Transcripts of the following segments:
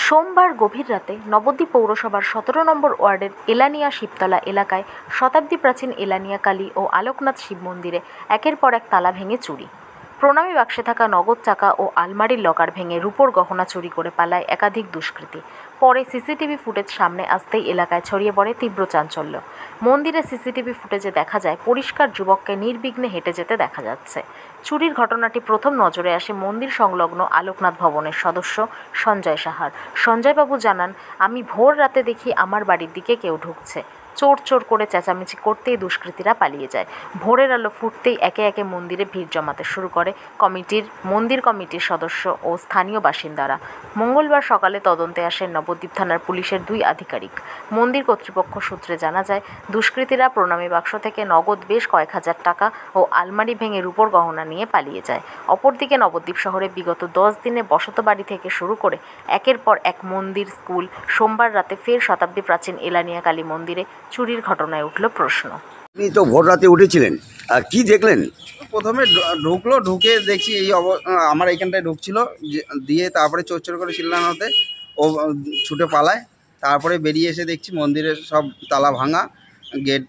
সোমবার গভীর রাতে নবদ্বীপ পৌরসভার ১৭ নম্বর ওয়ার্ডের এলানিয়া শিবতলা এলাকায় শতাব্দী প্রাচীন এলানিয়া কালী ও আলোকনাথ শিব মন্দিরে একের পর এক তালা ভেঙে চুরি। প্রণামী বাক্সে থাকা নগদ টাকা ও আলমারির লকার ভেঙে রূপোর গহনা চুরি করে পালায় একাধিক দুষ্কৃতী। পরে সিসিটিভি ফুটেজ সামনে আসতেই এলাকায় ছড়িয়ে পড়ে তীব্র চাঞ্চল্য। মন্দিরে সিসিটিভি ফুটেজে দেখা যায় পরিষ্কার যুবককে নির্বিঘ্নে হেঁটে যেতে দেখা যাচ্ছে। চুরির ঘটনাটি প্রথম নজরে আসে মন্দির সংলগ্ন আলোকনাথ ভবনের সদস্য সঞ্জয় সাহার। সঞ্জয়বাবু জানান, আমি ভোর রাতে দেখি আমার বাড়ির দিকে কেউ ঢুকছে। চোর চোর করে চেঁচামেচি করতেই দুষ্কৃতীরা পালিয়ে যায়। ভোরের আলো ফুটতেই একে একে মন্দিরে ভিড় জমাতে শুরু করে মন্দির কমিটির সদস্য ও স্থানীয় বাসিন্দারা। মঙ্গলবার সকালে তদন্তে আসেন নবদ্বীপ থানার পুলিশের 2 আধিকারিক। মন্দির কর্তৃপক্ষ সূত্রে জানা যায়, দুষ্কৃতীরা প্রণামী বাক্স থেকে নগদ বেশ কয়েক হাজার টাকা ও আলমারি ভেঙে রূপোর গহনা নিয়ে পালিয়ে যায়। অপরদিকে নবদ্বীপ শহরে বিগত 10 দিনে বসতবাড়ি থেকে শুরু করে একের পর এক মন্দির, স্কুল, সোমবার রাতে ফের শতাব্দী প্রাচীন এলানিয়া কালী মন্দিরে চুরির ঘটনায় উঠল প্রশ্ন। আপনি তো ভোর রাতে উঠেছিলেন, কি দেখলেন? প্রথমে ঢুকে দেখছি আমার এইখানটায় ঢুকছিল, দিয়ে তারপরে চোর চোর করে চিল্লানোতে ও ছুটে পালায়। তারপরে বেরিয়ে এসে দেখছি মন্দিরের সব তালা ভাঙা, গেট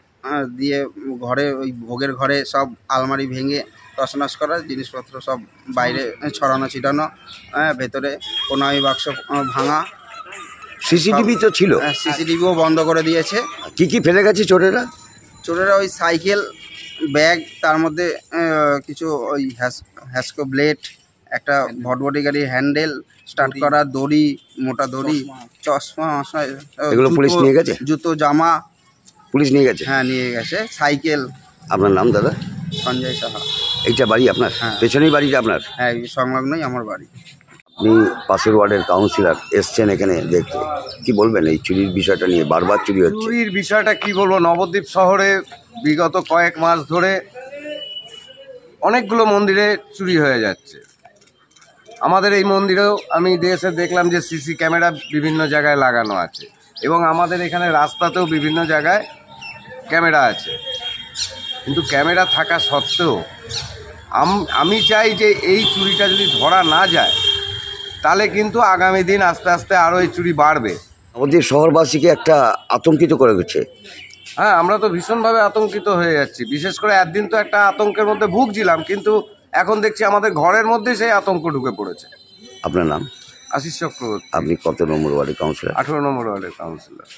দিয়ে ঘরে, ওই ভোগের ঘরে সব আলমারি ভেঙে তছনছ করা, জিনিসপত্র সব বাইরে ছড়ানো ছিটানো, ভেতরে প্রণামী বাক্স ভাঙা। সিসিটিভি তো ছিল? সিসিটিভিও বন্ধ করে দিয়েছে। কি কি ফেলে গেছে চোরেরা? ওই সাইকেল, ব্যাগ, তার মধ্যে কিছু ওই হ্যাসকো ব্লেড, একটা ভটভটি গাড়ির হ্যান্ডেল, স্টার্ট করা দড়ি, মোটা দড়ি, চশমা, এগুলো পুলিশ নিয়ে গেছে? জুতো, জামা পুলিশ নিয়ে গেছে? হ্যাঁ, নিয়ে গেছে। সাইকেল। আপনার নাম দাদা? সঞ্জয় সাহা। এইটা বাড়ি আপনার? হ্যাঁ। পেছনেই বাড়িটা আপনার? হ্যাঁ, সংলগ্নই আমার বাড়ি। আপনি পাশের ওয়ার্ডের কাউন্সিলর, এসছেন এখানে দেখতে, কি বলবেন এই চুরির বিষয়টা নিয়ে? বারবার চুরি হচ্ছে। চুরির বিষয়টা কি বলবো, নবদ্বীপ শহরে বিগত কয়েক মাস ধরে অনেকগুলো মন্দিরে চুরি হয়ে যাচ্ছে। আমাদের এই মন্দিরেও আমি এসে দেখলাম যে সিসি ক্যামেরা বিভিন্ন জায়গায় লাগানো আছে, এবং আমাদের এখানে রাস্তাতেও বিভিন্ন জায়গায় ক্যামেরা আছে। কিন্তু ক্যামেরা থাকা সত্ত্বেও আমি চাই যে এই চুরিটা যদি ধরা না যায়, তাহলে কিন্তু আগামী দিন আস্তে আস্তে আরও এই চুরি বাড়বে। আমাদের শহরবাসীকে একটা আতঙ্কিত করে গেছে। হ্যাঁ, আমরা তো ভীষণভাবে আতঙ্কিত হয়ে যাচ্ছি। বিশেষ করে একদিন তো একটা আতঙ্কের মধ্যে ভুগছিলাম, কিন্তু এখন দেখছি আমাদের ঘরের মধ্যে সেই আতঙ্ক ঢুকে পড়েছে। আপনার নাম? আশিস চক্রবর্তী। আপনি কত নম্বর ওয়ার্ডের কাউন্সিলর? 18 নম্বর ওয়ার্ডের কাউন্সিলর।